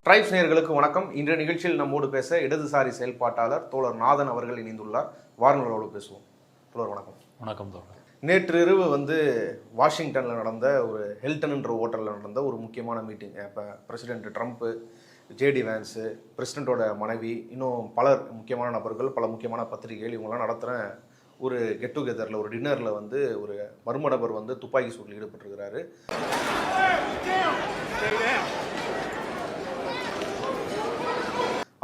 Tribes நேயர்களுக்கு வணக்கம். இன்றைய நிகழ்ச்சியில் நம்மோடு பேச இடதுசாரி செயல்பாட்டாளர் தோழர் நாதன் அவர்கள் இணைந்துள்ளார். வாருங்களோடு பேசுவோம். தோழர் வணக்கம். வணக்கம் தோழர். நேற்று இரவு வாஷிங்டனில் நடந்த ஒரு ஹில்டன்ன்ற ஹோட்டலில் நடந்த ஒரு முக்கியமான மீட்டிங். இப்போ பிரசிடென்ட் ட்ரம்ப்பு, ஜேடி வேன்ஸு, பிரசிடென்ட்டோட மனைவி, இன்னும் பலர் முக்கியமான நபர்கள், பல முக்கியமான பத்திரிகைகள் இவங்கெல்லாம் நடத்துகிற ஒரு கெட் டுகெதரில், ஒரு டின்னரில் ஒரு மர்ம நபர் துப்பாக்கி சூட்டில் ஈடுபட்டிருக்கிறாரு.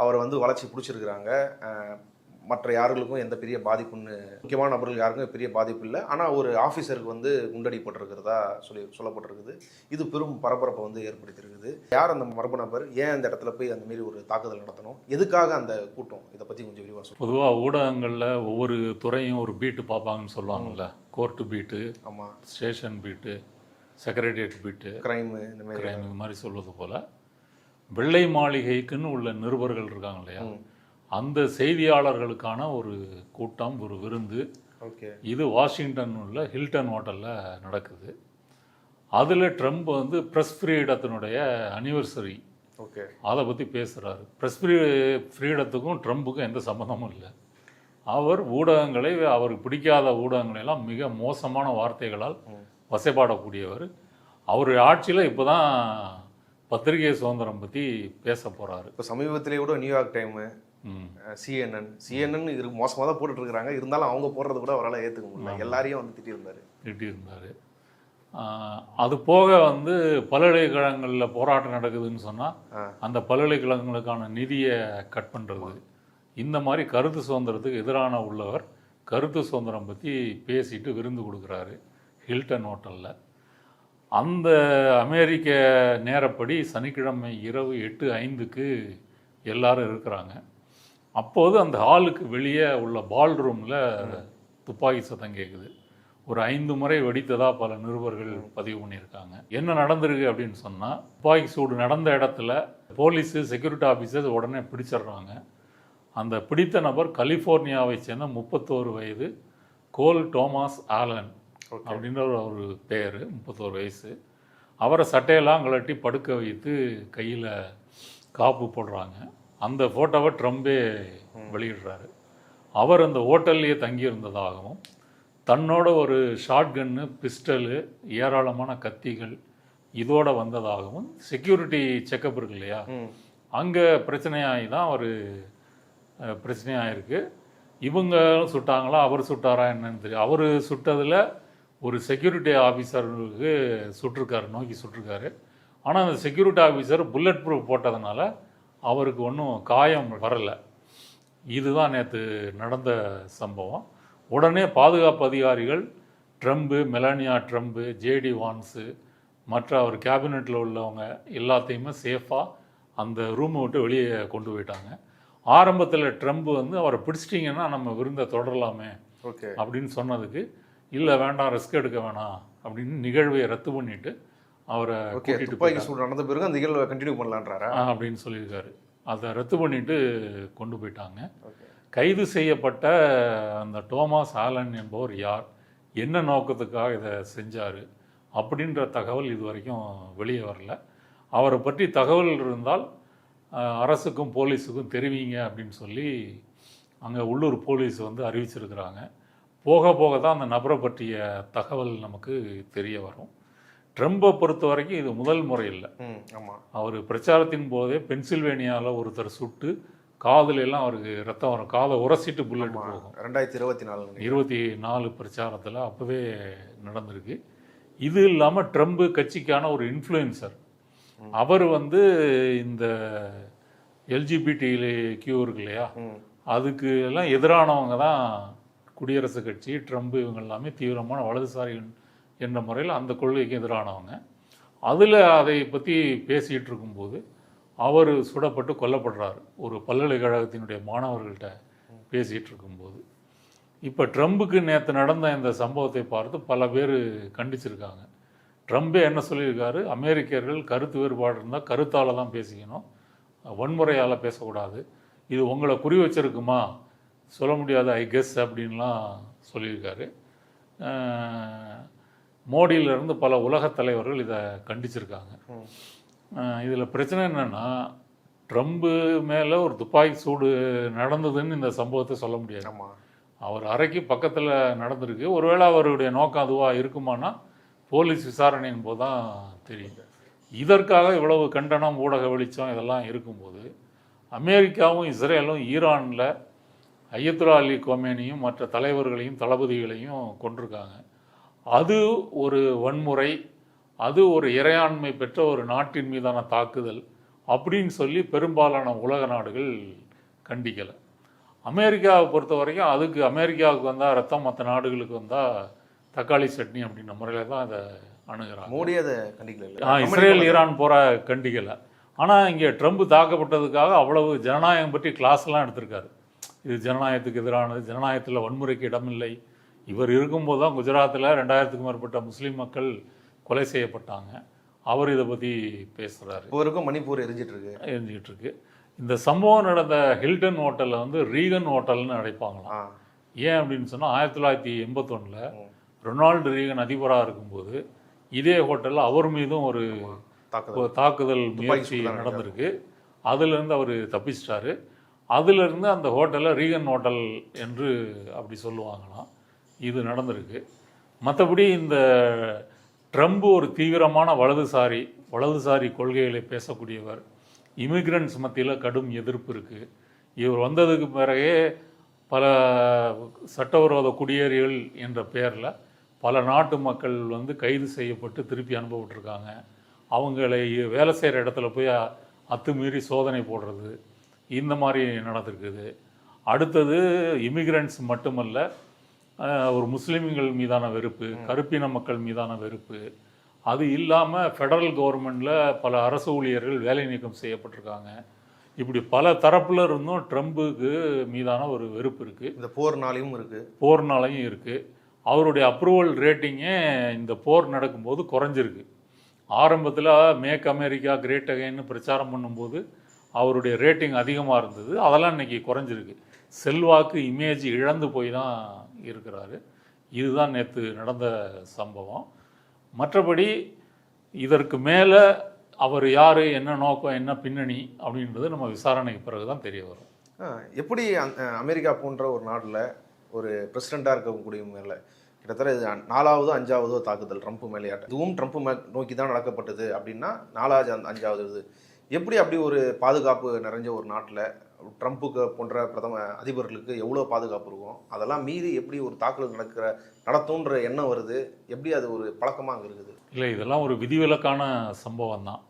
அவரை வளைச்சி பிடிச்சிருக்கிறாங்க. மற்ற யாருக்கும் எந்த பெரிய பாதிப்புன்னு, முக்கியமான நபர்கள் யாருக்கும் பெரிய பாதிப்பு இல்லை. ஆனால் ஒரு ஆஃபீஸருக்கு குண்டடிப்பட்டிருக்கிறதா சொல்லப்பட்டிருக்குது. இது பெரும் பரபரப்பை ஏற்படுத்தியிருக்குது. யார் அந்த மர்ம நபர், ஏன் அந்த இடத்துல போய் அந்த மாரி ஒரு தாக்குதல் நடத்தணும், எதுக்காக அந்த கூட்டம், இதை பற்றி கொஞ்சம் விரிவாக சொல்லுங்கள். பொதுவாக ஊடகங்களில் ஒவ்வொரு துறையும் ஒரு பீட்டு பார்ப்பாங்கன்னு சொல்லுவாங்கல்ல. கோர்ட்டு பீட்டு, ஆமாம், station beat, secretariat beat, crime, இந்த மாதிரி சொல்வது போல் வெள்ளை மாளிகைக்குன்னு உள்ள நிருபர்கள் இருக்காங்க இல்லையா, அந்த செய்தியாளர்களுக்கான ஒரு கூட்டம், ஒரு விருந்து. இது வாஷிங்டன் உள்ள ஹில்டன் ஹோட்டலில் நடக்குது. அதில் ட்ரம்ப் ப்ரெஸ் ஃப்ரீடத்தினுடைய அனிவர்சரி, அதை பற்றி பேசுகிறாரு. ப்ரெஸ் ஃப்ரீடத்துக்கும் ட்ரம்ப்புக்கும் எந்த சம்மந்தமும் இல்லை. அவர் ஊடகங்களை, அவருக்கு பிடிக்காத ஊடகங்களெல்லாம் மிக மோசமான வார்த்தைகளால் வசைப்பாடக்கூடியவர். அவருடைய ஆட்சியில் இப்போ தான் பத்திரிகை சுதந்திரம் பற்றி பேச போகிறாரு. இப்போ சமீபத்திலே கூட நியூயார்க் டைமு, சிஎன்என் மோசமாக தான் போட்டுட்ருக்குறாங்க. இருந்தாலும் அவங்க போடுறது கூட அவரால் ஏற்றுக்க முடியல. எல்லாரையும் திட்டியிருந்தார். அது போக பல்கலைக்கழகங்களில் போராட்டம் நடக்குதுன்னு சொன்னால் அந்த பல்கலைக்கழகங்களுக்கான நிதியை கட் பண்ணுறது, இந்த மாதிரி கருத்து சுதந்திரத்துக்கு எதிரான உள்ளவர் கருத்து சுதந்திரம் பற்றி பேசிட்டு விருந்து கொடுக்குறாரு ஹில்டன் ஹோட்டலில். அந்த அமெரிக்க நேரப்படி சனிக்கிழமை இரவு 8:05 எல்லாரும் இருக்கிறாங்க. அப்போது அந்த ஹாலுக்கு வெளியே உள்ள பால் ரூமில் துப்பாக்கி சத்தம் கேட்குது. ஒரு 5 முறை வெடித்ததாக பல நிருபர்கள் பதிவு பண்ணியிருக்காங்க. என்ன நடந்திருக்கு அப்படின்னு சொன்னால், துப்பாக்கி சூடு நடந்த இடத்துல போலீஸு, செக்யூரிட்டி ஆஃபீஸர்ஸ் உடனே பிடிச்சிடுறாங்க. அந்த பிடித்த நபர் கலிஃபோர்னியாவை சேர்ந்த 31 வயது கோல் டோமாஸ் ஆலன் அப்படின்ற ஒரு பேர், 31 வயசு. அவரை சட்டையெல்லாம் கழட்டி படுக்க வைத்து கையில் காப்பு போடுறாங்க. அந்த ஃபோட்டோவை ட்ரம்பே வெளியிடுறாரு. அவர் அந்த ஹோட்டல்லையே தங்கியிருந்ததாகவும், தன்னோட ஒரு ஷார்ட் கன்னு, பிஸ்டலு, ஏராளமான கத்திகள் இதோடு வந்ததாகவும், செக்யூரிட்டி செக்கப் இருக்கு இல்லையா, அங்கே பிரச்சனையாகி தான் ஒரு பிரச்சனையாகிருக்கு. இவங்க சுட்டாங்களா, அவர் சுட்டாரா என்னன்னு தெரியும். அவர் சுட்டதில் ஒரு செக்யூரிட்டி ஆஃபீஸருக்கு நோக்கி சுட்டிருக்காரு. ஆனால் அந்த செக்யூரிட்டி ஆஃபீஸர் புல்லட் ப்ரூஃப் போட்டதுனால அவருக்கு ஒன்றும் காயம் வரலை. இதுதான் நேற்று நடந்த சம்பவம். உடனே பாதுகாப்பு அதிகாரிகள் ட்ரம்ப்பு, மெலானியா ட்ரம்ப்பு, ஜேடி வான்ஸு, மற்ற அவர் கேபினெட்டில் உள்ளவங்க எல்லாத்தையுமே சேஃபாக அந்த ரூமை விட்டு வெளியே கொண்டு போயிட்டாங்க. ஆரம்பத்தில் ட்ரம்ப் அவரை பிடிச்சிட்டிங்கன்னா நம்ம விருந்தை தொடரலாமே அப்படின்னு சொன்னதுக்கு, இல்லை வேண்டாம், ரிஸ்க் எடுக்க வேணாம் அப்படின்னு நிகழ்வை ரத்து பண்ணிவிட்டு அவரை கூட்டிகிட்டு நடந்த பிறகு அந்த நிகழ்வை கண்டினியூ பண்ணலான்றாரா அப்படின்னு சொல்லியிருக்காரு. அதை ரத்து பண்ணிவிட்டு கொண்டு போயிட்டாங்க. கைது செய்யப்பட்ட அந்த டோமாஸ் ஆலன் என்பவர் யார், என்ன நோக்கத்துக்காக இதை செஞ்சார் அப்படின்ற தகவல் இது வரைக்கும் வெளியே வரல. அவரை பற்றி தகவல் இருந்தால் அரசுக்கும் போலீஸுக்கும் தெரிவிங்க அப்படின்னு சொல்லி அங்கே உள்ளூர் போலீஸ் அறிவிச்சிருக்கிறாங்க. போக போக தான் அந்த நபரை பற்றிய தகவல் நமக்கு தெரிய வரும். ட்ரம்பை பொறுத்த வரைக்கும் இது முதல் முறை இல்லை. ஆமாம், அவர் பிரச்சாரத்தின் போதே பென்சில்வேனியாவில் ஒருத்தர் சுட்டு காதில் எல்லாம் அவருக்கு ரத்தம் வரும், காதை உரசிட்டு புல்லட் போகும். 2024 பிரச்சாரத்தில் அப்போவே நடந்திருக்கு. இது இல்லாமல் ட்ரம்ப் கட்சிக்கான ஒரு இன்ஃப்ளூயன்சர். அவர் இந்த எல்ஜிபிடி கியூ இருக்கு இல்லையா, அதுக்கு எல்லாம் எதிரானவங்க தான் குடியரசுக் கட்சி, ட்ரம்ப், இவங்க எல்லாமே தீவிரமான வலதுசாரி என்ற முறையில் அந்த கொள்கைக்கு எதிரானவங்க. அதில் அதை பற்றி பேசிகிட்டு இருக்கும்போது அவர் சுடப்பட்டு கொல்லப்படுறார், ஒரு பல்கலைக்கழகத்தினுடைய மாணவர்கள்ட்ட பேசிகிட்டு இருக்கும்போது. இப்போ ட்ரம்புக்கு நேற்று நடந்த இந்த சம்பவத்தை பார்த்து பல பேர் கண்டிச்சிருக்காங்க. ட்ரம்பே என்ன சொல்லியிருக்காரு, அமெரிக்கர்கள் கருத்து வேறுபாடு இருந்தால் கருத்தால் தான் பேசிக்கணும், வன்முறையால் பேசக்கூடாது, இது உங்களை குறி வச்சிருக்குமா சொல்ல முடியாது, ஐ கெஸ் அப்படின்லாம் சொல்லியிருக்காரு. மோடியிலிருந்து பல உலகத் தலைவர்கள் இதை கண்டிச்சிருக்காங்க. இதில் பிரச்சனை என்னென்னா, ட்ரம்ப்பு மேலே ஒரு துப்பாக்கி சூடு நடந்ததுன்னு இந்த சம்பவத்தை சொல்ல முடியாது. ஆமாம். அவர் அறைக்கு பக்கத்தில் நடந்திருக்கு. ஒருவேளை அவருடைய நோக்கம் அதுவாக இருக்குமானா போலீஸ் விசாரணையின் போது தான் தெரியும். இதற்காக இவ்வளவு கண்டனம், ஊடக வெளிச்சம் இதெல்லாம் இருக்கும்போது அமெரிக்காவும் இஸ்ரேலும் ஈரானில் அயத்துல்லா அலி கொமேனியும் மற்ற தலைவர்களையும் தளபதிகளையும் கொண்டிருக்காங்க. அது ஒரு வன்முறை, அது ஒரு இறையாண்மை பெற்ற ஒரு நாட்டின் மீதான தாக்குதல் அப்படின்னு சொல்லி பெரும்பாலான உலக நாடுகள் கண்டிக்கலை. அமெரிக்காவை பொறுத்த வரைக்கும் அதுக்கு அமெரிக்காவுக்கு வந்தால் ரத்தம், மற்ற நாடுகளுக்கு வந்தால் தக்காளி சட்னி அப்படின்ற முறையில் தான் அதை அணுகிறாங்க. மோடி அதை கண்டிக்கல. இஸ்ரேல் ஈரான் போகிற கண்டிக்கலை. ஆனால் இங்கே ட்ரம்ப் தாக்கப்பட்டதுக்காக அவ்வளவு ஜனநாயகம் பற்றி கிளாஸ்லாம் எடுத்திருக்காரு. இது ஜனநாயகத்துக்கு எதிரானது, ஜனநாயகத்தில் வன்முறைக்கு இடமில்லை. இவர் இருக்கும்போது தான் குஜராத்தில் 2000க்கும் மேற்பட்ட முஸ்லீம் மக்கள் கொலை செய்யப்பட்டாங்க. அவர் இதை பற்றி பேசுகிறாரு. இவருக்கும் மணிப்பூர் எரிஞ்சிட்டு இருக்கு. இந்த சம்பவம் நடந்த ஹில்டன் ஹோட்டலில் வந்து ரீகன் ஹோட்டல்னு அழைப்பாங்களாம். ஏன் அப்படின்னு சொன்னால் 1981 ரொனால்டு ரீகன் அதிபராக இருக்கும்போது இதே ஹோட்டலில் அவர் மீதும் ஒரு தாக்குதல் முயற்சி நடந்திருக்கு. அதுலேருந்து அவர் தப்பிச்சிட்டாரு. அதிலிருந்து அந்த ஹோட்டலை ரீகன் ஹோட்டல் என்று அப்படி சொல்லுவாங்களாம். இது நடந்திருக்கு. மற்றபடி இந்த ட்ரம்ப் ஒரு தீவிரமான வலதுசாரி கொள்கைகளை பேசக்கூடியவர். இமிக்ரண்ட்ஸ் மத்தியில் கடும் எதிர்ப்பு இருக்குது. இவர் வந்ததுக்கு பிறகே பல சட்டவிரோத குடியேறிகள் என்ற பெயரில் பல நாட்டு மக்கள் வந்து கைது செய்யப்பட்டு திருப்பி அனுப்பப்பட்டிருக்காங்க. அவங்களை வேலை செய்கிற இடத்துல போய் அத்துமீறி சோதனை போடுறது, இந்த மாதிரி நடந்திருக்குது. அடுத்தது இமிக்ரண்ட்ஸ் மட்டுமல்ல, ஒரு முஸ்லீம்கள் மீதான வெறுப்பு, கருப்பின மக்கள் மீதான வெறுப்பு. அது இல்லாமல் ஃபெடரல் கவர்மெண்டில் பல அரசு ஊழியர்கள் வேலை நீக்கம் செய்யப்பட்டிருக்காங்க. இப்படி பல தரப்பில் இருந்தும் ட்ரம்புக்கு மீதான ஒரு வெறுப்பு இருக்குது. இந்த போர்னாலையும் இருக்குது. அவருடைய அப்ரூவல் ரேட்டிங்கே இந்த போர் நடக்கும்போது குறைஞ்சிருக்கு. ஆரம்பத்தில் மேக் அமெரிக்கா கிரேட் அகைன்னு பிரச்சாரம் பண்ணும்போது அவருடைய ரேட்டிங் அதிகமாக இருந்தது. அதெல்லாம் இன்றைக்கி குறைஞ்சிருக்கு. செல்வாக்கு, இமேஜ் இழந்து போய் தான் இருக்கிறாரு. இதுதான் நேற்று நடந்த சம்பவம். மற்றபடி இதற்கு மேலே அவர் யார், என்ன நோக்கம், என்ன பின்னணி அப்படின்றது நம்ம விசாரணைக்கு பிறகு தான் தெரிய வரும். எப்படி அமெரிக்கா போன்ற ஒரு நாட்டில் ஒரு பிரசிடெண்ட்டாக இருக்கக்கூடிய மேலே கிட்டத்தட்ட இது 4வது 5வது தாக்குதல் ட்ரம்ப் மேலேயாட்ட, இதுவும் ட்ரம்ப் நோக்கி தான் நடக்கப்பட்டது அப்படின்னா 4வது 5வது இது எப்படி அப்படி ஒரு பாதுகாப்பு நிறைஞ்ச ஒரு நாட்டில் ட்ரம்ப்புக்கு போன்ற பிரதம அதிபர்களுக்கு எவ்வளோ பாதுகாப்பு இருக்கும், அதெல்லாம் மீறி எப்படி ஒரு தாக்குதல் நடத்துன்ற எண்ணம் வருது, எப்படி அது ஒரு பழக்கமாக அங்கே இருக்குது? இல்லை, இதெல்லாம் ஒரு விதிவிலக்கான சம்பவம் தான்.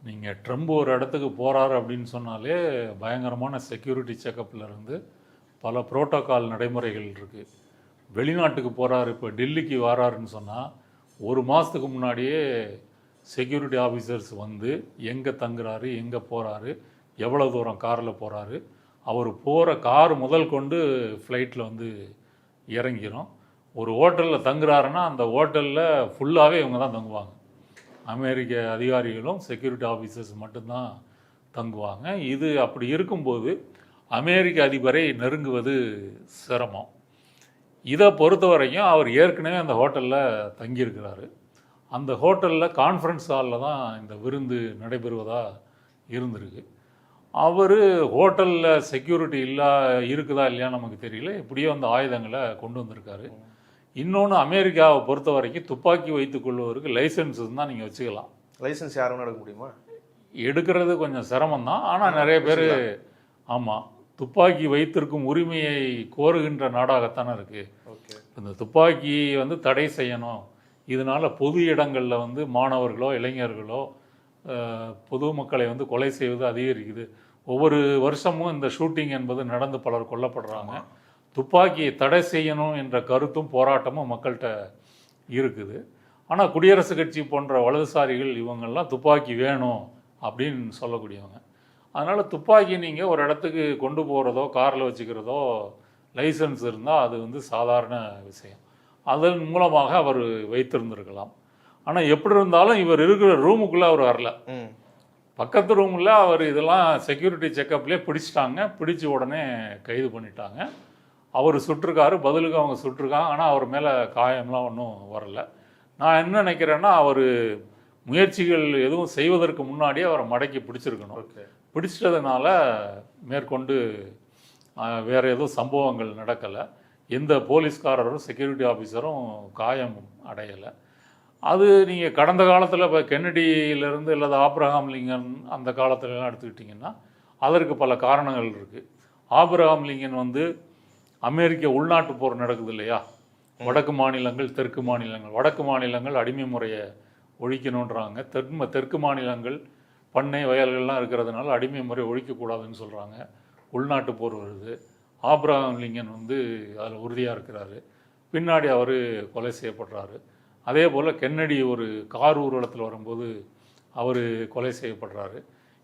நீங்கள் ட்ரம்ப் ஒரு இடத்துக்கு போகிறாரு அப்படின்னு சொன்னாலே பயங்கரமான செக்யூரிட்டி செக்கப்பில் இருந்து பல புரோட்டோக்கால் நடைமுறைகள் இருக்குது. வெளிநாட்டுக்கு போகிறாரு, இப்போ டெல்லிக்கு வராருன்னு சொன்னால் 1 மாதத்துக்கு முன்னாடியே செக்யூரிட்டி ஆஃபீஸர்ஸ் வந்து எங்கே தங்குறாரு, எங்கே போகிறாரு, எவ்வளோ தூரம் காரில் போகிறாரு, அவர் போகிற கார் முதல் கொண்டு ஃப்ளைட்டில் வந்து இறங்கிடும். ஒரு ஹோட்டலில் தங்குறாருன்னா அந்த ஹோட்டலில் ஃபுல்லாகவே இவங்க தான் தங்குவாங்க. அமெரிக்க அதிகாரிகளும் செக்யூரிட்டி ஆஃபீஸர்ஸ் மட்டும்தான் தங்குவாங்க. இது அப்படி இருக்கும்போது அமெரிக்க அதிபரை நெருங்குவது சிரமம். இதை பொறுத்த வரைக்கும் அவர் ஏற்கனவே அந்த ஹோட்டலில் தங்கியிருக்கிறாரு. அந்த ஹோட்டலில் கான்ஃபரன்ஸ் ஹாலில் தான் இந்த விருந்து நடைபெறுவதாக இருந்திருக்கு. அவர் ஹோட்டலில் செக்யூரிட்டி இருக்குதா இல்லையா நமக்கு தெரியல, எப்படியோ அந்த ஆயுதங்களை கொண்டு வந்திருக்காரு. இன்னொன்று, அமெரிக்காவை பொறுத்த வரைக்கும் துப்பாக்கி வைத்துக் கொள்வதற்கு லைசன்ஸ் தான் நீங்கள் வச்சுக்கலாம். லைசன்ஸ் யாரும் எடுக்க முடியுமா? எடுக்கிறது கொஞ்சம் சிரமம் தான். ஆனால் நிறைய பேர் ஆமாம் துப்பாக்கி வைத்திருக்கும் உரிமையை கோருகின்ற நாடாகத்தானே இருக்குது. இந்த துப்பாக்கியை வந்து தடை செய்யணும், இதனால் பொது இடங்களில் வந்து மாணவர்களோ இளைஞர்களோ பொதுமக்களை வந்து கொலை செய்வது அதிகரிக்குது. ஒவ்வொரு வருஷமும் இந்த ஷூட்டிங் என்பது நடந்து பலர் கொல்லப்படுறாங்க. துப்பாக்கியை தடை செய்யணும் என்ற கருத்தும் போராட்டமும் மக்கள்கிட்ட இருக்குது. ஆனால் குடியரசுக் கட்சி போன்ற வலதுசாரிகள் இவங்கெல்லாம் துப்பாக்கி வேணும் அப்படின்னு சொல்லக்கூடியவங்க. அதனால் துப்பாக்கி நீங்கள் ஒரு இடத்துக்கு கொண்டு போகிறதோ காரில் வச்சுக்கிறதோ லைசன்ஸ் இருந்தால் அது வந்து சாதாரண விஷயம். அதன் மூலமாக அவர் வைத்திருந்திருக்கலாம். ஆனால் எப்படி இருந்தாலும் இவர் இருக்கிற ரூமுக்குள்ளே அவர் வரல. பக்கத்து ரூமில் அவர் இதெல்லாம் செக்யூரிட்டி செக்கப்லேயே பிடிச்சிட்டாங்க. பிடிச்ச உடனே கைது பண்ணிட்டாங்க. அவர் சுட்டிருக்காரு, பதிலுக்கு அவங்க சுட்டிருக்காங்க. ஆனால் அவர் மேலே காயம்லாம் ஒன்றும் வரல. நான் என்ன நினைக்கிறேன்னா, அவர் முயற்சிகள் எதுவும் செய்வதற்கு முன்னாடியே அவரை மடக்கி பிடிச்சிருக்கணும். பிடிச்சிட்டதுனால மேற்கொண்டு வேறு எதுவும் சம்பவங்கள் நடக்கலை. எந்த போலீஸ்காரரும் செக்யூரிட்டி ஆஃபீஸரும் காயம் அடையலை. அது நீங்கள் கடந்த காலத்தில் இப்போ கென்னடியிலேருந்து இல்லாத ஆப்ரஹாம் லிங்கன் அந்த காலத்துலலாம் எடுத்துக்கிட்டிங்கன்னா அதற்கு பல காரணங்கள் இருக்குது. ஆப்ரஹாம் லிங்கன் வந்து அமெரிக்க உள்நாட்டு போர் நடக்குது இல்லையா, வடக்கு மாநிலங்கள் தெற்கு மாநிலங்கள், வடக்கு மாநிலங்கள் அடிமை முறையை ஒழிக்கணுன்றாங்க, தெற்கு மாநிலங்கள் பண்ணை வயல்கள்லாம் இருக்கிறதுனால அடிமை முறை ஒழிக்கக்கூடாதுன்னு சொல்கிறாங்க. உள்நாட்டு போர் வருது. ஆப்ரஹாம் லிங்கன் வந்து அதில் உறுதியாக இருக்கிறாரு. பின்னாடி அவர் கொலை செய்யப்படுறாரு. அதே போல் கென்னடி ஒரு கார் ஊர்வலத்தில் வரும்போது அவர் கொலை செய்யப்படுறாரு.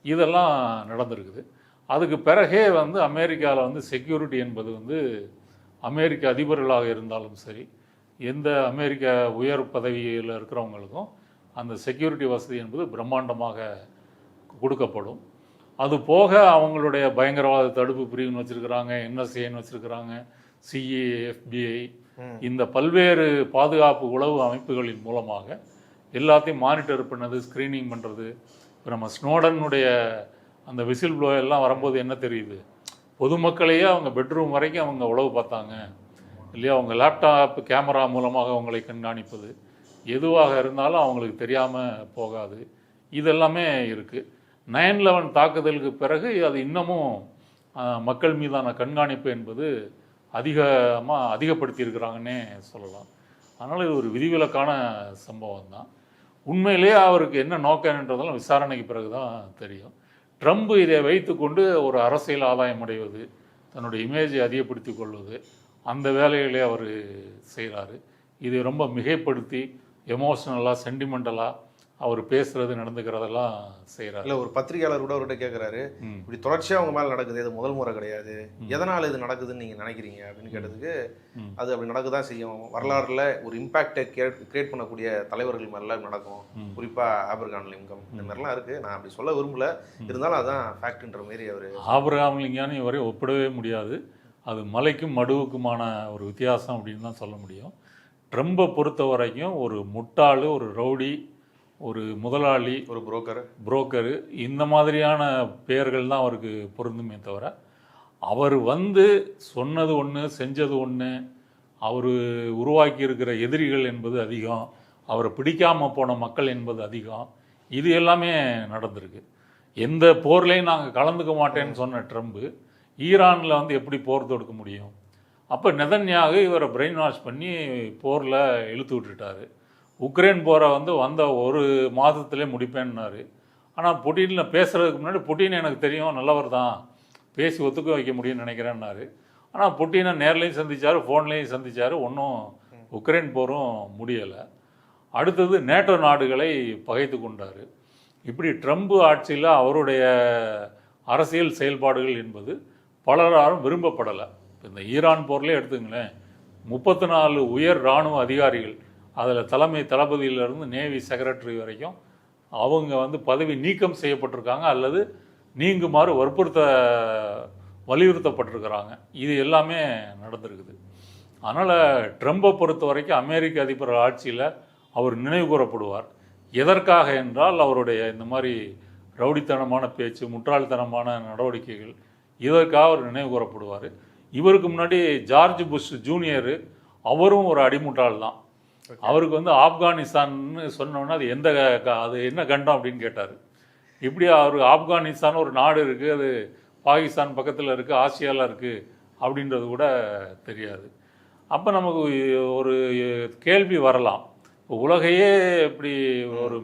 இதெல்லாம் நடந்திருக்குது. அதுக்கு பிறகே வந்து அமெரிக்காவில் வந்து செக்யூரிட்டி என்பது வந்து அமெரிக்க அதிபர்களாக இருந்தாலும் சரி, எந்த அமெரிக்க உயர் பதவியில் இருக்கிறவங்களுக்கும் அந்த செக்யூரிட்டி வசதி என்பது பிரம்மாண்டமாக கொடுக்கப்படும். அது போக அவங்களுடைய பயங்கரவாத தடுப்பு பிரிவுன்னு வச்சுருக்கிறாங்க, என்எஸ்ஏன்னு வச்சுருக்கிறாங்க, சிஏ, FBI, இந்த பல்வேறு பாதுகாப்பு உளவு அமைப்புகளின் மூலமாக எல்லாத்தையும் மானிட்டர் பண்ணது, ஸ்க்ரீனிங் பண்ணுறது. இப்போ நம்ம ஸ்னோடனுடைய அந்த விசில் ப்ளோ எல்லாம் வரும்போது என்ன தெரியுது, பொதுமக்களையே அவங்க பெட்ரூம் வரைக்கும் அவங்க உளவு பார்த்தாங்க இல்லையா, அவங்க லேப்டாப் கேமரா மூலமாக அவங்களை கண்காணிப்பது, எதுவாக இருந்தாலும் அவங்களுக்கு தெரியாமல் போகாது. இதெல்லாமே இருக்குது. 9/11 தாக்குதலுக்கு பிறகு அது இன்னமும் மக்கள் மீதான கண்காணிப்பு என்பது அதிகப்படுத்தியிருக்கிறாங்கன்னே சொல்லலாம். அதனால் இது ஒரு விதிவிலக்கான சம்பவம் தான். உண்மையிலேயே அவருக்கு என்ன நோக்கம்ன்றதெல்லாம் விசாரணைக்கு பிறகு தான் தெரியும். ட்ரம்ப் இதை வைத்து கொண்டு ஒரு அரசியல் ஆதாயம் அடைவது, தன்னுடைய இமேஜை அதிகப்படுத்தி கொள்வது, அந்த வேலைகளே அவர் செய்கிறாரு. இது ரொம்ப மிகைப்படுத்தி எமோஷ்னலாக சென்டிமெண்டலாக அவர் பேசுறது நடந்துக்கிறதெல்லாம் செய்கிறார். இல்லை, ஒரு பத்திரிகையாளர் கூட அவர்கிட்ட கேட்குறாரு, இப்படி தொடர்ச்சியாக அவங்க மேலே நடக்குது, இது முதல் முறை கிடையாது, எதனால் இது நடக்குதுன்னு நீங்கள் நினைக்கிறீங்க அப்படின்னு கேட்டதுக்கு, அது அப்படி நடக்க தான் செய்யும், வரலாறுல ஒரு இம்பேக்டை கிரியேட் பண்ணக்கூடிய தலைவர்கள் மேலாம் நடக்கும், குறிப்பாக ஆப்ரஹாம் லிங்கன் இந்த மாதிரிலாம் இருக்குது. நான் அப்படி சொல்ல விரும்பல, இருந்தாலும் அதுதான் ஃபேக்ட்ன்ற மாரி அவர். ஆப்ரஹாம் லிங்கன் இவரை ஒப்பிடவே முடியாது. அது மலைக்கும் மடுவுக்குமான ஒரு வித்தியாசம் அப்படின்னு தான் சொல்ல முடியும். ட்ரம்பை பொறுத்த வரைக்கும் ஒரு முட்டாள், ஒரு ரவுடி, ஒரு முதலாளி, ஒரு புரோக்கரு, இந்த மாதிரியான பெயர்கள் தான் அவருக்கு பொருந்துமே தவிர, அவர் வந்து சொன்னது ஒன்று, செஞ்சது ஒன்று, அவர் உருவாக்கி இருக்கிற எதிரிகள் என்பது அதிகம், அவரை பிடிக்காமல் போன மக்கள் என்பது அதிகம். இது எல்லாமே நடந்திருக்கு. எந்த போர்லையும் நாங்கள் கலந்துக்க மாட்டேன்னு சொன்ன ட்ரம்ப் ஈரானில் வந்து எப்படி போர் தொடுக்க முடியும்? அப்போ நெதன்யாகு இவரை பிரெயின் வாஷ் பண்ணி போரில் இழுத்து விட்டுட்டாரு. உக்ரைன் போரை வந்து வந்த ஒரு மாதத்துலேயே முடிப்பேன்னாரு. ஆனால் புட்டினில் பேசுகிறதுக்கு முன்னாடி புட்டின் எனக்கு தெரியும் நல்லவர் தான், பேசி ஒத்துக்க வைக்க முடியும்னு நினைக்கிறேன்னாரு. ஆனால் புட்டினை நேர்லையும் சந்தித்தார், ஃபோன்லேயும் சந்தித்தார், ஒன்றும் உக்ரைன் போரும் முடியலை. அடுத்தது நேட்டோ நாடுகளை பகைத்து கொண்டார். இப்படி ட்ரம்ப் ஆட்சியில் அவருடைய அரசியல் செயல்பாடுகள் என்பது பலராலும் விரும்பப்படலை. இந்த ஈரான் போர்லேயே எடுத்துங்களேன், 34 உயர் இராணுவ அதிகாரிகள், அதில் தலைமை தளபதியிலிருந்து நேவி செக்ரட்டரி வரைக்கும் அவங்க வந்து பதவி நீக்கம் செய்யப்பட்டிருக்காங்க அல்லது நீங்குமாறு வலியுறுத்தப்பட்டிருக்கிறாங்க. இது எல்லாமே நடந்திருக்குது. அதனால் ட்ரம்பை பொறுத்த வரைக்கும் அமெரிக்க அதிபர் ஆட்சியில் அவர் நினைவு கூறப்படுவார். எதற்காக என்றால் அவருடைய இந்த மாதிரி ரவுடித்தனமான பேச்சு, முட்டாள்தனமான நடவடிக்கைகள், இதற்காக அவர் நினைவு கூறப்படுவார். இவருக்கு முன்னாடி ஜார்ஜ் புஷ் ஜூனியரு, அவரும் ஒரு அடிமுட்டாள் தான். அவருக்கு வந்து ஆப்கானிஸ்தான்னு சொன்னோன்னா அது என்ன கண்டம் அப்படின்னு கேட்டார். இப்படி அவர் ஆப்கானிஸ்தான் ஒரு நாடு இருக்குது, அது பாகிஸ்தான் பக்கத்தில் இருக்குது, ஆசியாவில் இருக்குது அப்படின்றது கூட தெரியாது. அப்போ நமக்கு ஒரு கேள்வி வரலாம், இப்போ உலகையே இப்படி ஒரு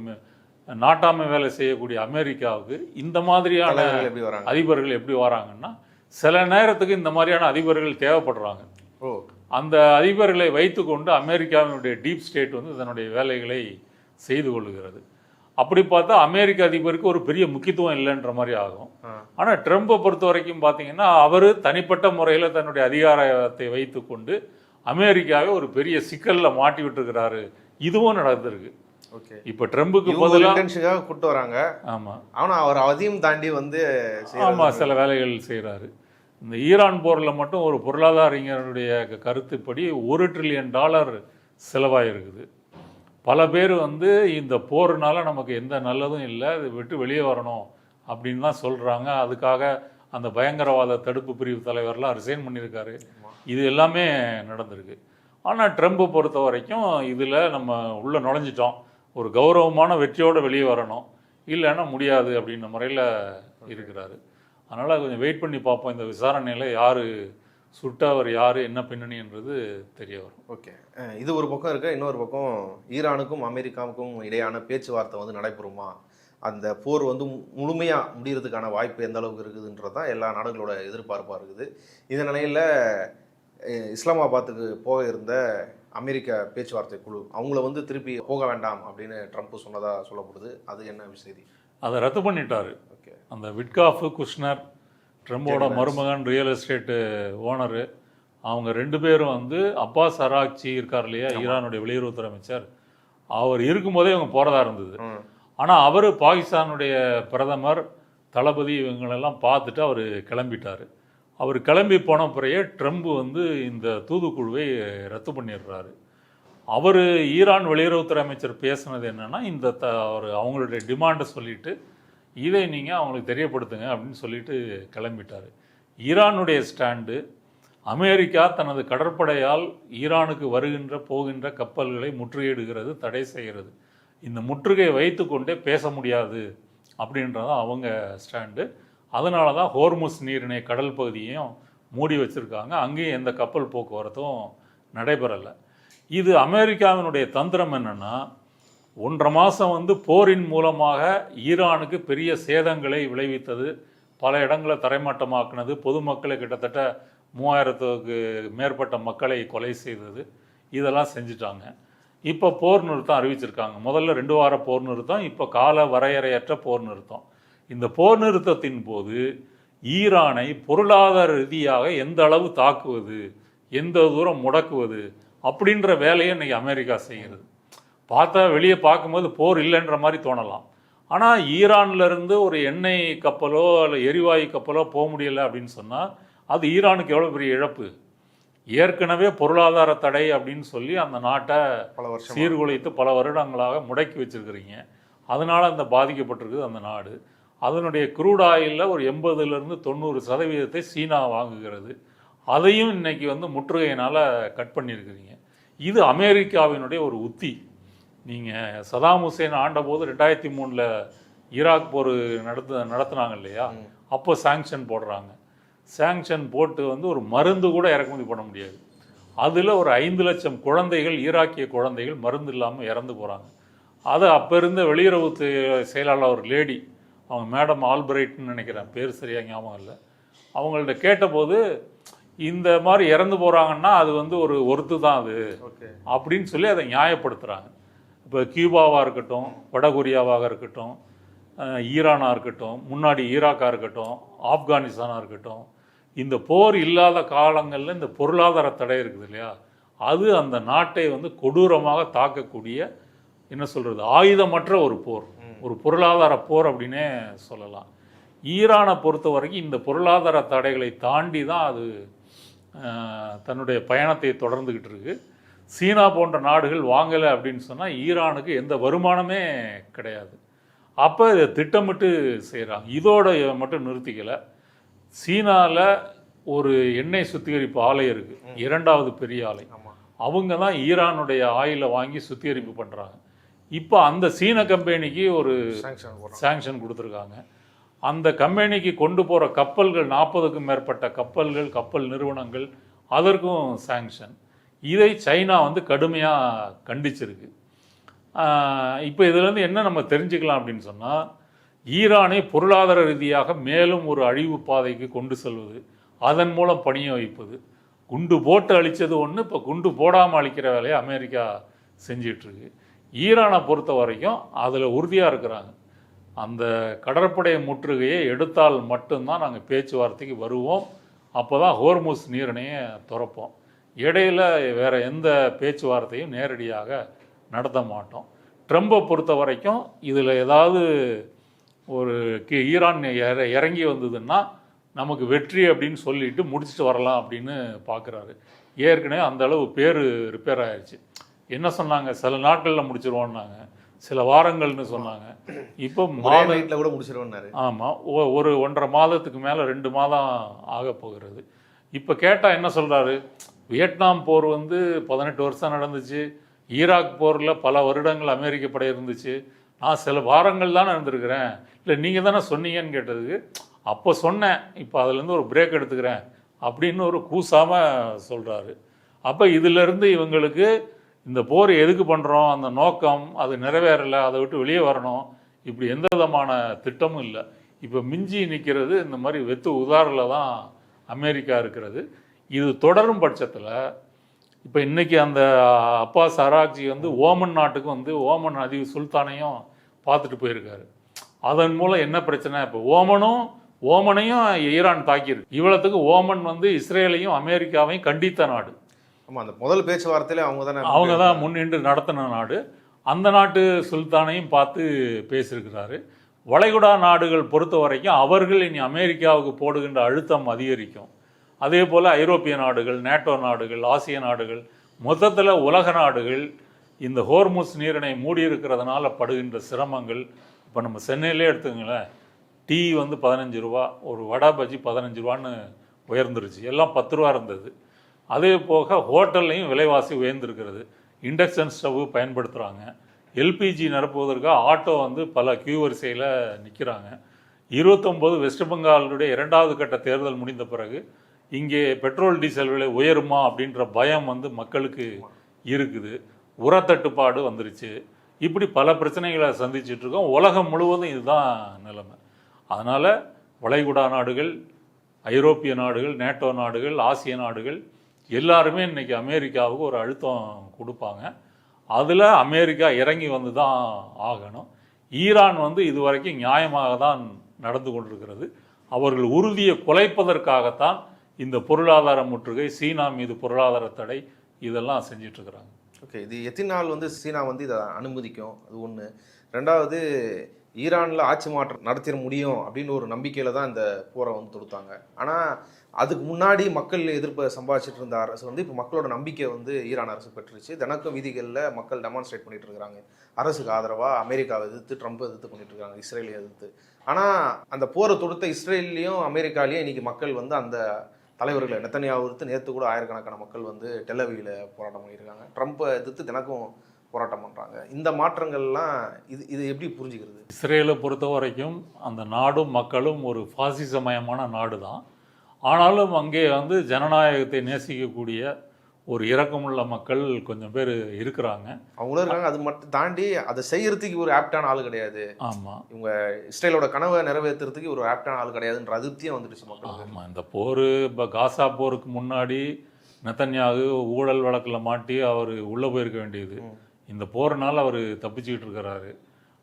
நாட்டாமை வேலை செய்யக்கூடிய அமெரிக்காவுக்கு இந்த மாதிரியான அதிபர்கள் எப்படி வராங்கன்னா, சில நேரத்துக்கு இந்த மாதிரியான அதிபர்கள் தேவைப்படுறாங்க. அந்த அதிபர்களை வைத்துக்கொண்டு அமெரிக்காவினுடைய டீப் ஸ்டேட் வந்து தன்னுடைய வேலைகளை செய்து கொள்ளுகிறது. அப்படி பார்த்தா அமெரிக்க அதிபருக்கு ஒரு பெரிய முக்கியத்துவம் இல்லைன்ற மாதிரி ஆகும். ஆனால் ட்ரம்பை பொறுத்த வரைக்கும் பார்த்தீங்கன்னா, அவர் தனிப்பட்ட முறையில் தன்னுடைய அதிகாரத்தை வைத்துக்கொண்டு அமெரிக்காவை ஒரு பெரிய சிக்கலில் மாட்டி விட்டுருக்கிறாரு. இதுவும் நடந்திருக்கு. இப்போ ட்ரம்புக்கு பதிலாக கூட்டு வராங்க. ஆமாம், ஆனால் அவர் அதையும் தாண்டி வந்து சில வேலைகள் செய்கிறாரு. இந்த ஈரான் போரில் மட்டும் ஒரு பொருளாதார அறிஞருடைய கருத்துப்படி $1 ட்ரில்லியன் செலவாயிருக்குது. பல பேர் வந்து இந்த போர்னால நமக்கு எந்த நல்லதும் இல்லை, அதை விட்டு வெளியே வரணும் அப்படின்னு தான் சொல்கிறாங்க. அதுக்காக அந்த பயங்கரவாத தடுப்பு பிரிவு தலைவர்லாம் ரிசைன் பண்ணியிருக்காரு. இது எல்லாமே நடந்திருக்கு. ஆனால் ட்ரம்பை பொறுத்த வரைக்கும் இதில் நம்ம உள்ளே நுழைஞ்சிட்டோம், ஒரு கௌரவமான வெற்றியோடு வெளியே வரணும், இல்லைன்னா முடியாது அப்படின்ற முறையில் இருக்கிறாரு. அதனால் கொஞ்சம் வெயிட் பண்ணி பார்ப்போம், இந்த விசாரணையில் யார் சுட்டவர் யார், என்ன பின்னணின்றது தெரிய வரும். ஓகே, இது ஒரு பக்கம் இருக்க. இன்னொரு பக்கம் ஈரானுக்கும் அமெரிக்காவுக்கும் இடையான பேச்சுவார்த்தை வந்து நடைபெறுமா, அந்த போர் வந்து முழுமையாக முடிகிறதுக்கான வாய்ப்பு எந்த அளவுக்கு இருக்குதுன்றது தான் எல்லா நாடுகளோட எதிர்பார்ப்பாக இருக்குது. இந்த நிலையில் இஸ்லாமாபாத்துக்கு போக இருந்த அமெரிக்க பேச்சுவார்த்தை குழு அவங்கள வந்து திருப்பி போக வேண்டாம் அப்படின்னு ட்ரம்ப் சொன்னதாக சொல்லப்படுது. அது என்ன செய்தி? அதை ரத்து பண்ணிட்டாரு. ஓகே, அந்த விட்காஃப் குஷ்னர், ட்ரம்போட மருமகன், ரியல் எஸ்டேட்டு ஓனரு, அவங்க 2 பேரும் வந்து அப்பாஸ் அராக்சி இருக்கார் இல்லையா, ஈரானுடைய வெளியுறவுத்துறை அமைச்சர், அவர் இருக்கும்போதே இவங்க போகிறதா இருந்தது. ஆனால் அவர் பாகிஸ்தானுடைய பிரதமர் தளபதி இவங்களெல்லாம் பார்த்துட்டு அவர் கிளம்பிட்டார். அவர் கிளம்பி போன பிறகு ட்ரம்ப் வந்து இந்த தூதுக்குழுவை ரத்து பண்ணிடுறாரு. அவர் ஈரான் வெளியுறவுத்துறை அமைச்சர் பேசுனது என்னென்னா, இந்த அவங்களுடைய டிமாண்டை சொல்லிவிட்டு இதை நீங்கள் அவங்களுக்கு தெரியப்படுத்துங்க அப்படின்னு சொல்லிட்டு கிளம்பிட்டார். ஈரானுடைய ஸ்டாண்டு, அமெரிக்கா தனது கடற்படையால் ஈரானுக்கு வருகின்ற போகின்ற கப்பல்களை முற்றுகையிடுகிறது, தடை செய்கிறது. இந்த முற்றுகை வைத்து கொண்டே பேச முடியாது அப்படின்றதான் அவங்க ஸ்டாண்டு. அதனால தான் ஹோர்முஸ் நீரிணை கடல் பகுதியையும் மூடி வச்சுருக்காங்க, அங்கேயும் எந்த கப்பல் போக்குவரத்தும் நடைபெறலை. இது அமெரிக்காவினுடைய தந்திரம் என்னென்னா, 1.5 மாதம் வந்து போரின் மூலமாக ஈரானுக்கு பெரிய சேதங்களை விளைவித்தது, பல இடங்களை தரைமட்டமாக்குனது, பொதுமக்களை கிட்டத்தட்ட 3000க்கு மேற்பட்ட மக்களை கொலை செய்தது, இதெல்லாம் செஞ்சுட்டாங்க. இப்போ போர் நிறுத்தம் அறிவிச்சிருக்காங்க. முதல்ல 2 வார போர் நிறுத்தம், இப்போ கால வரையறையற்ற போர் நிறுத்தம். இந்த போர் நிறுத்தத்தின் போது ஈரானை பொருளாதார ரீதியாக எந்த அளவு தாக்குவது, எந்த தூரம் முடக்குவது அப்படின்ற வேலையை இன்னைக்கு அமெரிக்கா செய்கிறது. பார்த்தா வெளியே பார்க்கும்போது போர் இல்லைன்ற மாதிரி தோணலாம். ஆனால் ஈரான்லேருந்து ஒரு எண்ணெய் கப்பலோ இல்லை எரிவாயு கப்பலோ போக முடியலை அப்படின்னு சொன்னால் அது ஈரானுக்கு எவ்வளோ பெரிய இழப்பு. ஏற்கனவே பொருளாதார தடை அப்படின்னு சொல்லி அந்த நாட்டை சீர்குலைத்து பல வருடங்களாக முடக்கி வச்சுருக்கிறீங்க. அதனால் அந்த பாதிக்கப்பட்டிருக்குது அந்த நாடு. அதனுடைய க்ரூட் ஆயிலில் ஒரு 80% சீனா வாங்குகிறது. அதையும் இன்னைக்கு வந்து முற்றுகையினால் கட் பண்ணியிருக்கிறீங்க. இது அமெரிக்காவினுடைய ஒரு உத்தி. நீங்கள் சதாம் ஹுசேன் ஆண்டபோது 2003 ஈராக் போர் நடத்துனாங்க இல்லையா, அப்போ சாங்ஷன் போடுறாங்க. சாங்ஷன் போட்டு வந்து ஒரு மருந்து கூட இறக்குமதி பண்ண முடியாது. அதில் ஒரு 5 லட்சம் குழந்தைகள், ஈராக்கிய குழந்தைகள் மருந்து இல்லாமல் இறந்து போகிறாங்க. அதை அப்போ இருந்த வெளியுறவு செயலாளர் ஒரு லேடி, அவங்க மேடம் ஆல்பிரைட்னு நினைக்கிறேன், பேர் சரியாக ஞாபகம் இல்லை, அவங்கள்ட்ட கேட்டபோது இந்த மாதிரி இறந்து போகிறாங்கன்னா அது வந்து ஒருத்து தான் அது அப்படின்னு சொல்லி அதை நியாயப்படுத்துகிறாங்க. இப்போ கியூபாவாக இருக்கட்டும், வடகொரியாவாக இருக்கட்டும், ஈரானாக இருக்கட்டும், முன்னாடி ஈராக்காக இருக்கட்டும், ஆப்கானிஸ்தானாக இருக்கட்டும், இந்த போர் இல்லாத காலங்களில் இந்த பொருளாதார தடை இருக்குது இல்லையா, அது அந்த நாட்டை வந்து கொடூரமாக தாக்கக்கூடிய, என்ன சொல்கிறது, ஆயுதமற்ற ஒரு போர், ஒரு பொருளாதார போர் அப்படின்னே சொல்லலாம். ஈரானை பொறுத்த வரைக்கும் இந்த பொருளாதார தடைகளை தாண்டி தான் அது தன்னுடைய பயணத்தை தொடர்ந்துக்கிட்டு இருக்கு. சீனா போன்ற நாடுகள் வாங்கலை அப்படின்னு சொன்னால் ஈரானுக்கு எந்த வருமானமே கிடையாது. அப்போ இதை திட்டமிட்டு செய்கிறாங்க. இதோட மட்டும் நிறுத்திக்கலை. சீனாவில் ஒரு எண்ணெய் சுத்திகரிப்பு ஆலை இருக்குது, 2வது பெரிய ஆலை. அவங்க தான் ஈரானுடைய ஆயிலை வாங்கி சுத்திகரிப்பு பண்ணுறாங்க. இப்போ அந்த சீன கம்பெனிக்கு ஒரு சாங்ஷன் கொடுத்துருக்காங்க. அந்த கம்பெனிக்கு கொண்டு போகிற கப்பல்கள், 40க்கும் மேற்பட்ட கப்பல்கள், கப்பல் நிறுவனங்கள், அதற்கும் சாங்ஷன். இதை சைனா வந்து கடுமையாக கண்டிச்சிருக்கு. இப்போ இதிலேருந்து என்ன நம்ம தெரிஞ்சுக்கலாம் அப்படின்னு சொன்னால், ஈரானை பொருளாதார ரீதியாக மேலும் ஒரு அழிவு பாதைக்கு கொண்டு செல்வது, அதன் மூலம் பணிய வைப்பது. குண்டு போட்டு அழித்தது ஒன்று, இப்போ குண்டு போடாமல் அழிக்கிற வேலையை அமெரிக்கா செஞ்சிட்ருக்கு. ஈரானை பொறுத்த வரைக்கும் அதில் உறுதியாக இருக்கிறாங்க. அந்த கடற்படை முற்றுகையை எடுத்தால் மட்டும்தான் நாங்கள் பேச்சுவார்த்தைக்கு வருவோம், அப்போ தான் ஹோர்முஸ் நீரிணையை திறப்போம், இடையில் வேறு எந்த பேச்சுவார்த்தையும் நேரடியாக நடத்த மாட்டோம். ட்ரம்பை பொறுத்த வரைக்கும் இதில் ஏதாவது ஒரு ஈரான் இறங்கி வந்ததுன்னா நமக்கு வெற்றி அப்படின்னு சொல்லிட்டு முடிச்சுட்டு வரலாம் அப்படின்னு பார்க்குறாரு. ஏற்கனவே அந்த அளவு பேர் ரிப்பேர் ஆயிடுச்சு. என்ன சொன்னாங்க, சில நாட்களில் முடிச்சிருவோன்னாங்க, சில வாரங்கள்னு சொன்னாங்க. இப்போ ஒரே நைட்டில் கூட முடிச்சிருவேன்னாரு. ஆமாம், ஒரு 1.5 மாதத்துக்கு மேலே 2 மாதம் ஆக போகிறது. இப்போ கேட்டால் என்ன சொல்கிறாரு, வியட்நாம் போர் வந்து 18 வருஷம் நடந்துச்சு, ஈராக் போரில் பல வருடங்கள் அமெரிக்க படை இருந்துச்சு, நான் சில வாரங்கள் தானே இருந்திருக்கிறேன், இல்லை நீங்கள் தானே சொன்னீங்கன்னு கேட்டதுக்கு அப்போ சொன்னேன், இப்போ அதுலேருந்து ஒரு பிரேக் எடுத்துக்கிறேன் அப்படின்னு ஒரு கூசாமல் சொல்கிறாரு. அப்போ இதிலிருந்து இவங்களுக்கு இந்த போர் எதுக்கு பண்ணுறோம், அந்த நோக்கம் அது நிறைவேறலை, அதை விட்டு வெளியே வரணும், இப்படி எந்த விதமான திட்டமும் இல்லை. இப்போ மிஞ்சி நிற்கிறது இந்த மாதிரி வெத்து உதாரில் தான் அமெரிக்கா இருக்கிறது. இது தொடரும் பட்சத்தில் இப்போ இன்றைக்கி அந்த அப்பாஸ் அராக்ஜி வந்து ஓமன் நாட்டுக்கு வந்து ஓமன் அதிபர் சுல்தானையும் பார்த்துட்டு போயிருக்காரு. அதன் மூலம் என்ன பிரச்சனை, இப்போ ஓமனையும் ஈரான் தாக்கியிருக்கு. இவ்வளோத்துக்கு ஓமன் வந்து இஸ்ரேலையும் அமெரிக்காவையும் கண்டித்த நாடு. ஆமாம், அந்த முதல் பேச்சுவார்த்தையில அவங்க தான் முன்னின்று நடத்தின நாடு. அந்த நாட்டு சுல்தானையும் பார்த்து பேசியிருக்கிறாரு. வளைகுடா நாடுகள் பொறுத்த வரைக்கும் அவர்கள் இனி அமெரிக்காவுக்கு போடுகின்ற அழுத்தம் அதிகரிக்கும். அதே போல் ஐரோப்பிய நாடுகள், நேட்டோ நாடுகள், ஆசிய நாடுகள், மொத்தத்தில் உலக நாடுகள் இந்த ஹோர்முஸ் நீரிணை மூடியிருக்கிறதுனால படுகின்ற சிரமங்கள். இப்போ நம்ம சென்னையிலே எடுத்துங்களேன், டீ வந்து 15 ரூபா, ஒரு வடை பஜ்ஜி 15 ரூபான்னு உயர்ந்துருச்சு, எல்லாம் 10 ரூபா இருந்தது. அதே போக ஹோட்டல்லையும் விலைவாசி உயர்ந்திருக்கிறது. இண்டக்ஷன் ஸ்டவ் பயன்படுத்துகிறாங்க. எல்பிஜி நிரப்புவதற்காக ஆட்டோ வந்து பல கியூ வரிசையில் நிற்கிறாங்க. 29 வெஸ்ட் பெங்காலுடைய 2வது கட்ட தேர்தல் முடிந்த பிறகு இங்கே பெட்ரோல் டீசல் விலை உயருமா அப்படின்ற பயம் வந்து மக்களுக்கு இருக்குது. உரத்தட்டுப்பாடு வந்துருச்சு. இப்படி பல பிரச்சனைகளை சந்திச்சுட்டு இருக்கோம். உலகம் முழுவதும் இதுதான் நிலைமை. அதனால் வளைகுடா நாடுகள், ஐரோப்பிய நாடுகள், நேட்டோ நாடுகள், ஆசிய நாடுகள் எல்லாருமே இன்றைக்கி அமெரிக்காவுக்கு ஒரு அழுத்தம் கொடுப்பாங்க. அதில் அமெரிக்கா இறங்கி வந்து தான் ஆகணும். ஈரான் வந்து இதுவரைக்கும் நியாயமாக தான் நடந்து கொண்டிருக்கிறது. அவர்கள் உறுதியை குலைப்பதற்காகத்தான் இந்த பொருளாதார முற்றுகை, சீனா மீது பொருளாதார தடை, இதெல்லாம் செஞ்சிட்ருக்கிறாங்க. ஓகே, இது எத்தனை நாள் வந்து சீனா வந்து இதை அனுமதிக்கும், அது ஒன்று. ரெண்டாவது, ஈரானில் ஆட்சி மாற்றம் நடத்திட முடியும் அப்படின்னு ஒரு நம்பிக்கையில் தான் இந்த போரை வந்து தொடுத்தாங்க. ஆனால் அதுக்கு முன்னாடி மக்கள் எதிர்ப்பை சம்பாதிச்சிட்டு இருந்த அரசு வந்து இப்போ மக்களோட நம்பிக்கை வந்து ஈரான் அரசு பெற்றுச்சு. தினக்கும் வீதிகளில் மக்கள் டெமான்ஸ்ட்ரேட் பண்ணிட்டு இருக்காங்க. அரசுக்கு ஆதரவாக அமெரிக்காவை எதிர்த்து, ட்ரம்ப்பை எதிர்த்து பண்ணிட்டு இருக்காங்க, இஸ்ரேலை எதிர்த்து. ஆனால் அந்த போரை தொடுத்த இஸ்ரேல்லையும் அமெரிக்காலையும் இன்னைக்கு மக்கள் வந்து அந்த தலைவர்களை நெத்தன்யாவை எதிர்த்து நேற்று கூட ஆயிரக்கணக்கான மக்கள் வந்து டெல்லவியில் போராட்டம் பண்ணியிருக்காங்க. ட்ரம்ப்பை எதிர்த்து தினக்கும் போராட்டம் பண்ணுறாங்க. இந்த மாற்றங்கள்லாம் இது எப்படி புரிஞ்சுக்கிறது? இஸ்ரேலை பொறுத்த வரைக்கும் அந்த நாடும் மக்களும் ஒரு பாசிசமயமான நாடு தான். ஆனாலும் அங்கே வந்து ஜனநாயகத்தை நேசிக்கக்கூடிய ஒரு இரக்கமுள்ள மக்கள் கொஞ்சம் பேர் இருக்கிறாங்க. அவங்களும் இருக்காங்க. அது மட்டும் தாண்டி அதை செய்யறதுக்கு ஒரு ஆப்டான ஆள் கிடையாது. ஆமாம், இவங்க இஸ்ரேலோட கனவை நிறைவேற்றுறதுக்கு ஒரு ஆப்டான ஆள் கிடையாதுன்ற அதிருப்தியும் வந்துடுச்சு மக்கள். ஆமாம், இந்த போர் இப்போ காசா போருக்கு முன்னாடி நெத்தன்யாகு ஊழல் வழக்கில் மாட்டி அவர் உள்ளே போயிருக்க வேண்டியது. இந்த போர்னால் அவர் தப்பிச்சுக்கிட்டு இருக்கிறாரு.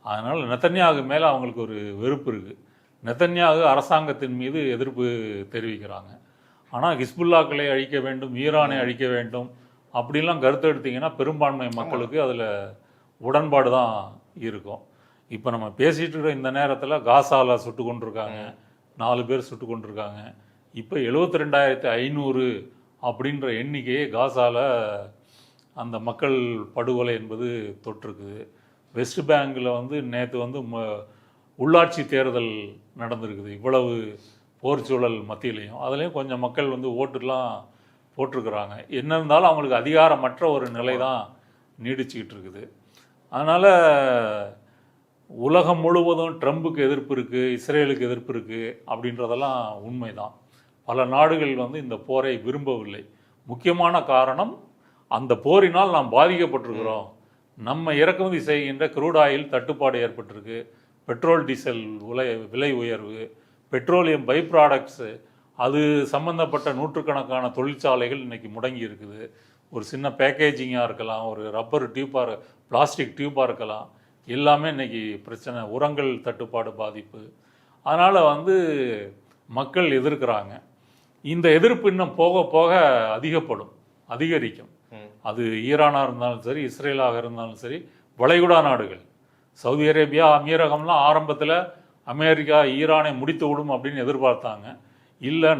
அதனால் நெத்தன்யாகு மேலே அவங்களுக்கு ஒரு வெறுப்பு இருக்குது. நெத்தன்யாகு அரசாங்கத்தின் மீது எதிர்ப்பு தெரிவிக்கிறாங்க. ஆனால் ஹிஸ்புல்லாக்களை அழிக்க வேண்டும், ஈரானை அழிக்க வேண்டும் அப்படிலாம் கருத்து எடுத்திங்கன்னா பெரும்பான்மை மக்களுக்கு அதில் உடன்பாடு தான் இருக்கும். இப்போ நம்ம பேசிகிட்டு இருக்கிற இந்த நேரத்தில் காசாவில் சுட்டு கொண்டிருக்காங்க, 4 பேர் சுட்டு கொண்டிருக்காங்க. இப்போ 72,500 அப்படின்ற எண்ணிக்கையே காசாவில் அந்த மக்கள் படுகொலை என்பது தொற்றுக்குது. வெஸ்ட் பேங்கில் வந்து நேற்று வந்து உள்ளாட்சி தேர்தல் நடந்திருக்குது. இவ்வளவு போர்ச்சூழல் மத்தியிலையும் அதுலேயும் கொஞ்சம் மக்கள் வந்து ஓட்டுலாம் போட்டிருக்கிறாங்க. என்ன இருந்தாலும் அவங்களுக்கு அதிகாரமற்ற ஒரு நிலை தான் நீடிச்சுக்கிட்டு இருக்குது. அதனால் உலகம் முழுவதும் ட்ரம்புக்கு எதிர்ப்பு இருக்குது, இஸ்ரேலுக்கு எதிர்ப்பு இருக்குது அப்படின்றதெல்லாம் உண்மைதான். பல நாடுகள் வந்து இந்த போரை விரும்பவில்லை. முக்கியமான காரணம், அந்த போரினால் நாம் பாதிக்கப்பட்டிருக்கிறோம். நம்ம இறக்குமதி செய்கின்ற க்ரூட் ஆயில் தட்டுப்பாடு ஏற்பட்டிருக்கு, பெட்ரோல் டீசல் விலை உயர்வு, பெட்ரோலியம் பை ப்ராடக்ட்ஸு, அது சம்மந்தப்பட்ட நூற்றுக்கணக்கான தொழிற்சாலைகள் இன்றைக்கி முடங்கி இருக்குது. ஒரு சின்ன பேக்கேஜிங்காக இருக்கலாம், ஒரு ரப்பர் டியூப்பாக, பிளாஸ்டிக் டியூப்பாக இருக்கலாம், எல்லாமே இன்றைக்கி பிரச்சனை. உரங்கள் தட்டுப்பாடு பாதிப்பு. அதனால் வந்து மக்கள் எதிர்க்கிறாங்க. இந்த எதிர்ப்பு இன்னும் போக போக அதிகரிக்கும். அது ஈரானாக இருந்தாலும் சரி, இஸ்ரேலாக இருந்தாலும் சரி, வளைகுடா நாடுகள், சவுதி அரேபியா, அமீரகம்லாம் ஆரம்பத்தில் அமெரிக்கா ஈரானை முடித்து விடும் அப்படின்னு எதிர்பார்த்தாங்க. இல்லை,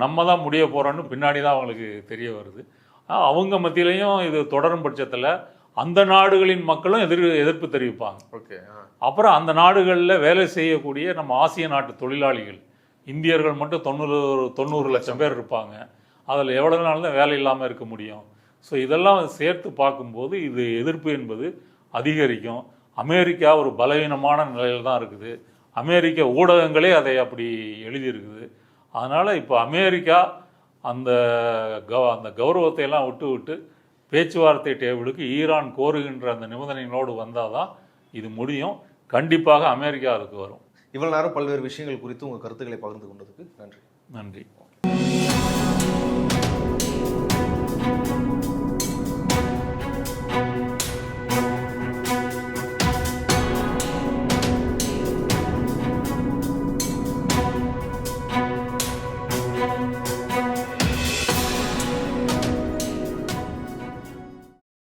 நம்ம தான் முடிய போகிறோன்னு பின்னாடி தான் அவங்களுக்கு தெரிய வருது. அவங்க மத்தியிலையும் இது தொடரும் பட்சத்தில் அந்த நாடுகளின் மக்களும் எதிர்ப்பு தெரிவிப்பாங்க. ஓகே. அப்புறம் அந்த நாடுகளில் வேலை செய்யக்கூடிய நம்ம ஆசிய நாட்டு தொழிலாளிகள், இந்தியர்கள் மட்டும் 90 லட்சம் பேர் இருப்பாங்க. அதில் எவ்வளவு நாள் தான் வேலை இல்லாமல் இருக்க முடியும்? ஸோ இதெல்லாம் சேர்த்து பார்க்கும்போது இது எதிர்ப்பு என்பது அதிகரிக்கும். அமெரிக்கா ஒரு பலவீனமான நிலையில் தான் இருக்குது. அமெரிக்க ஊடகங்களே அதை அப்படி எழுதியிருக்குது. அதனால் இப்போ அமெரிக்கா அந்த கௌரவத்தை எல்லாம் விட்டு பேச்சுவார்த்தை டேபிளுக்கு ஈரான் கோருகின்ற அந்த நிபந்தனைகளோடு வந்தால் தான் இது முடியும். கண்டிப்பாக அமெரிக்கா அதுக்கு வரும். இவ்வளவு நேரம் பல்வேறு விஷயங்கள் குறித்து உங்கள் கருத்துக்களை பகிர்ந்து கொண்டதுக்கு நன்றி. நன்றி.